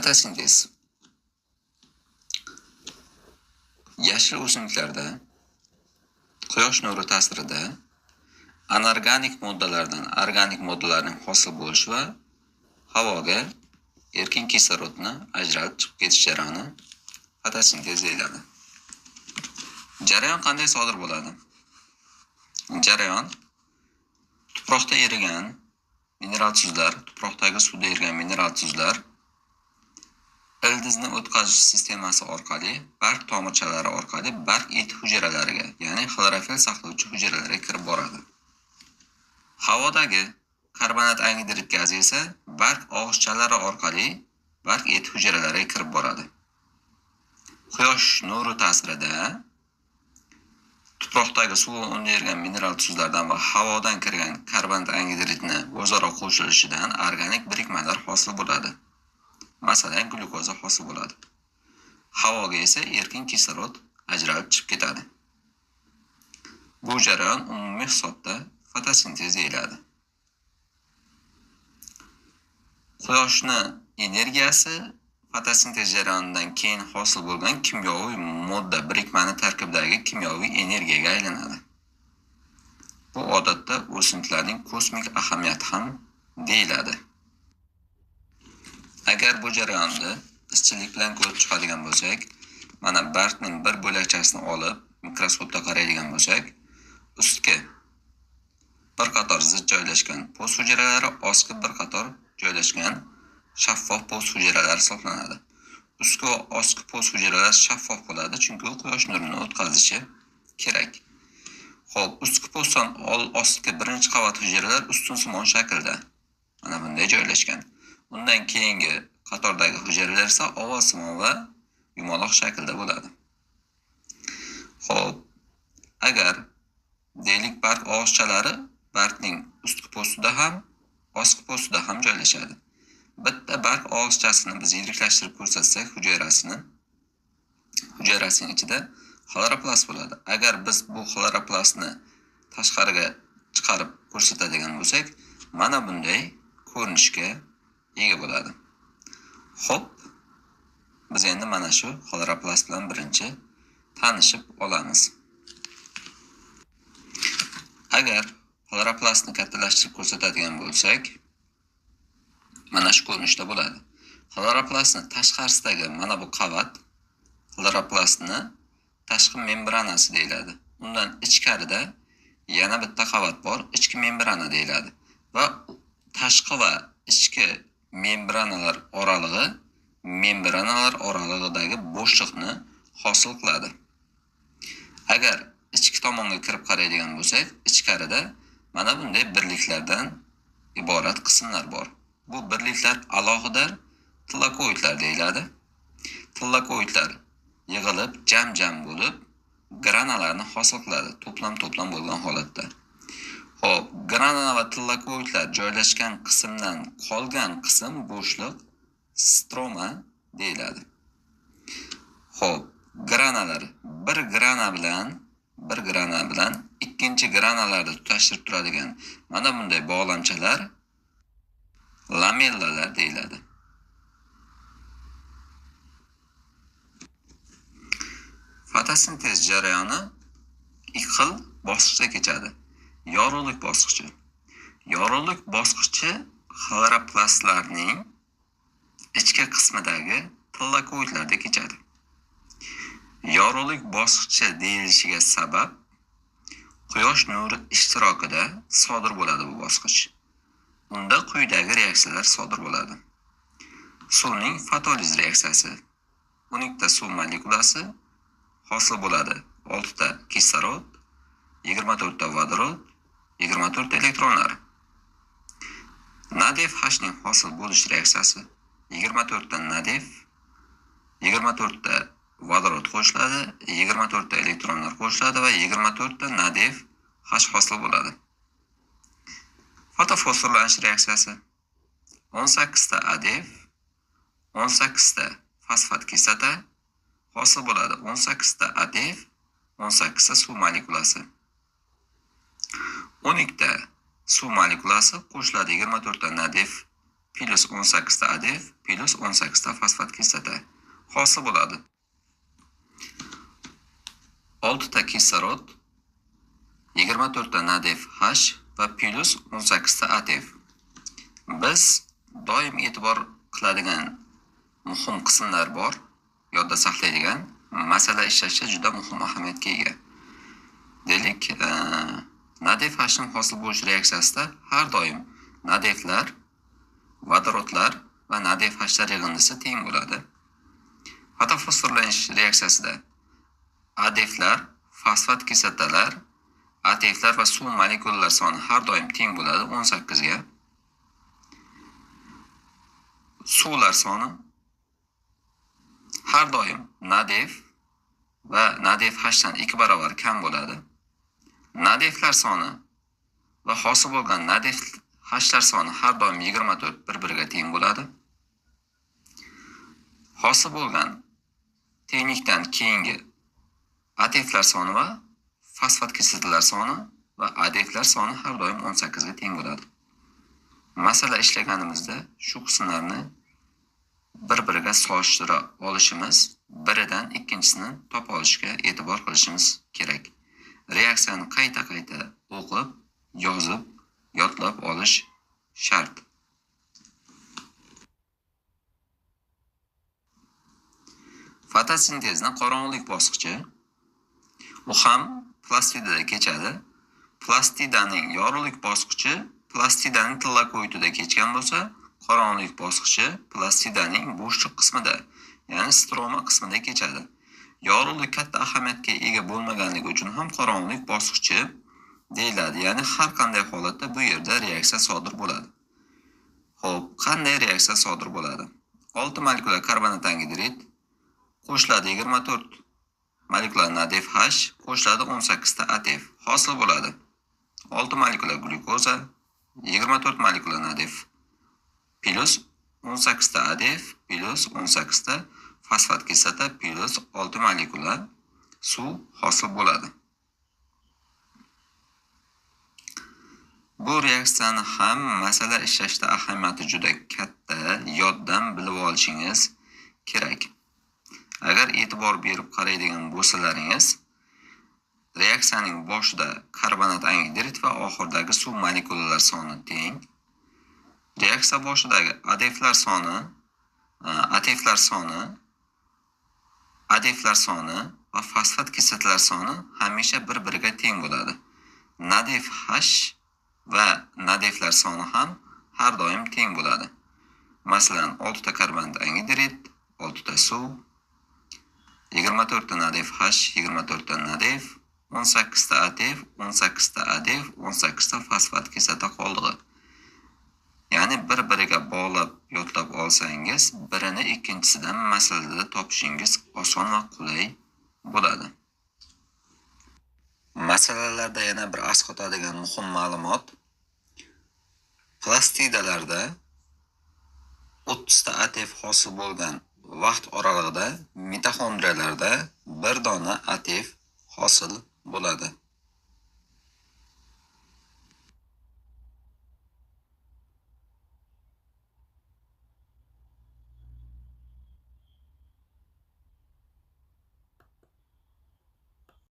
Fotosintez. Yashil o'simliklarda quyosh nuri ta'sirida anorganik moddalardan organik moddalarning hosil bo'lishi va havoga erkin kislorodni ajratib chiqib ketish jarayoni fotosintez deyiladi. Jarayon qanday sodir bo'ladi? Jarayon tuproqda erigan mineral tuzlar, tuproqdagi suvda erigan mineral tuzlar ildizni o'tkazish sistemasi orqali barg tomirchalari orqali barg it hujayralariga, ya'ni xlorofil saqlovchi hujayralarga kirib boradi. Havodagi karbonat angidrid gazi esa barg og'izchalari orqali barg it hujayralariga kirib boradi. Quyosh nuri ta'sirida tuproqdagi suv unda erigan mineral tuzlardan va havodan kirgan karbonat angidridni o'zaro qo'shilishidan organik birikmalar hosil bo'ladi. Masalan, glyukoza hosil bo'ladi. Havoga esa erkin kislorod ajralib chiqib ketadi. Bu jarayon umumiy hisobda fotosintez deyiladi. Quyoshni energiyasi fotosintez jarayonidan keyin hosil bo'lgan kimyoviy modda birikmani tarkibidagi kimyoviy energiyaga aylanadi. Bu odatda o'simliklarning kosmik ahamiyati ham deyiladi. Agar bu jarayonni izchillik bilan ko'rib chiqadigan bo'lsak, mana bargning bir bo'lakchasini olib mikroskopda qaraydigan bo'lsak, ustki bir qator zich joylashgan po'st hujayralari, ostki bir qator joylashgan shaffof po'st hujayralari hisoblanadi. Ustki va ostki po'st hujayralar shaffof bo'ladi, chunki u quyosh nurini o'tkazishi kerak. Xo'p, ustki po'stdan ostki birinchi qavat hujayralar ustunsimon shaklda mana bunday joylashgan. Undan keyingi qatordagi hujayralar esa ovosimon va yumaloq shaklda bo'ladi. Xo'p, agar deylik barg og'izchalari bargning ustki postida ham, ostki postida ham joylashadi. Bitta barg og'izchasini biz yiriklashtirib ko'rsatsak, hujayrasining ichida xloroplast bo'ladi. Agar biz bu xloroplastni tashqariga chiqarib ko'rsatadigan bo'lsak, mana bunday ko'rinishga ega bo'ladi. Xo'p, biz endi mana shu xloroplast bilan birinchi tanishib olamiz. Agar xloroplastni kattalashtirib ko'rsatadigan bo'lsak, mana shu ko'rinishda bo'ladi. Xloroplastning tashqarisidagi mana bu qavat xloroplastni tashqi membranasi deyiladi. Undan ichkarida yana bitta qavat bor, ichki membrana deyiladi. Va tashqi va ichki membranalar oralig'idagi bo'shliqni hosil qiladi. Agar ichki tomonga kirib qaraydigan bo'lsak, ichkarida mana bunday birliklardan iborat qismlar bor. Bu birliklar alohida tillakoidlar deyiladi. Tillakoidlar yig'ilib, jam-jam bo'lib, granalarni hosil qiladi, to'plam bo'lgan holatda. Xo'p, granala va tillakoidlar joylashgan qismdan qolgan qism bo'shliq stroma deyiladi. Xo'p, granalar bir grana bilan ikkinchi granalarni tutashtirib turadigan mana bunday bog'lamchalar lamellalar deyiladi. Fotosintez jarayoni ikki xil bosqichda kechadi. Yorug'lik bosqichi. Yorug'lik bosqichi xloroplastlarning ichki qismidagi tillakoidlarda kechadi. Yorug'lik bosqichi deyilishiga sabab quyosh nuri ishtirokida sodir bo'ladi bu bosqich. Unda quyidagi reaksiyalar sodir bo'ladi. Suvning fotoliz reaksiyasi. 12 ta suv molekulasi hosil bo'ladi. 6 ta kislorod, 24 ta vodorod, 24 ta elektronlar. NADH ning hosil bo'lish reaksiyasi. 24 ta NADH, 24 ta vodorod qo'shiladi, 24 ta elektronlar qo'shiladi va 24 ta NADH hosil bo'ladi. Fotofosforlanish reaksiyasi. 18 ta ADF, 18 ta fosfat kislota hosil bo'ladi. 18 ta ADF, 18 ta suv molekulasi. 12 ta suv molekulasi qo'shiladi 24 ta NADH plus 18 ta ADF plus 18 ta fosfat kislota hosil bo'ladi. 6 ta kislorod, 24 ta NADH va plus 18 ta ATF. Biz doim e'tibor qiladigan muhim qismlar bor, yodda saqlaydigan. Masala ishlashda juda muhim ahamiyatga ega. Deylik, NADH-ning hosil bo'lish reaksiyasida har doim NADFlar, vodorodlar va NADHlar yig'indisi teng bo'ladi. Fotofosforlanish reaksiyasida ADFlar, fosfat kislotalar, ATFlar va suv molekulalari soni har doim teng bo'ladi 18 ga. Suvlar soni har doim NADH va NADH dan 2 barobar kam bo'ladi. NADHlar soni va hosil bo'lgan NADHlar soni har doim 24 bir-biriga teng bo'ladi. Hosil bo'lgan tenglikdan keyingi ATFlar soni va fosfat kislotalar soni va ADFlar soni har doim 18 ga teng bo'ladi. Masala ishlaganimizda shu qismlarni bir-biriga solishtira olishimiz, biridan ikkinchisini topa olishga e'tibor qilishimiz kerak. Reaksiyani qayta-qayta o'qib, yozib, yodlab olish shart. Fotosintezning qorong'ulik bosqichi u ham plastidada kechadi. Plastidaning yorug'lik bosqichi plastidaning tillakuytida kechgan bo'lsa, qorong'ulik bosqichi plastidaning bo'shliq qismida, ya'ni stroma qismida kechadi. Yorug'lik katta ahamiyatga ega bo'lmaganligi uchun ham qorong'ulik bosqichi deyiladi. Ya'ni har qanday holatda bu yerda reaksiya sodir bo'ladi. Xo'p, qanday reaksiya sodir bo'ladi? 6 molekula karbonat angidrid qo'shiladi 24 molekula NADH qo'shiladi 18 ta ATF hosil bo'ladi. 6 molekula glyukoza, 24 molekula NADH plus 18 ta ADF plus 18 ta fosfat kislota plus 6 molekula suv hosil bo'ladi. Bu reaksiyani ham masala ishlashda ahamiyati juda katta, yoddan bilib olishingiz kerak. Agar e'tibor berib qaraydigan bo'lsalaringiz, reaksiyaning boshida karbonat angidrid va oxiridagi suv molekulalari soni teng. Reaksiya boshidagi ADFlar soni, ATFlar soni, ADFlar soni va fosfat kislotalar soni hamisha bir-biriga teng bo'ladi. NADH va NADHlar soni ham har doim teng bo'ladi. Masalan, 6 ta karbonat angidrid, 6 ta suv, 24 ta NADH, 24 ta NADH, 18 ta ATF, 18 ta ADF, 18 ta fosfat kislota qoldig'i. Ya'ni bir-biriga bog'lab yodlab olsangiz, birini ikkinchisidan masalada topishingiz oson va qulay bo'ladi. Masalalarda yana bir asqotadigan muhim ma'lumot. Plastidalarda 30 ta ATF hosil bo'lgan vaqt oralig'ida mitoxondriyalarda bir dona ATF hosil bo'ladi.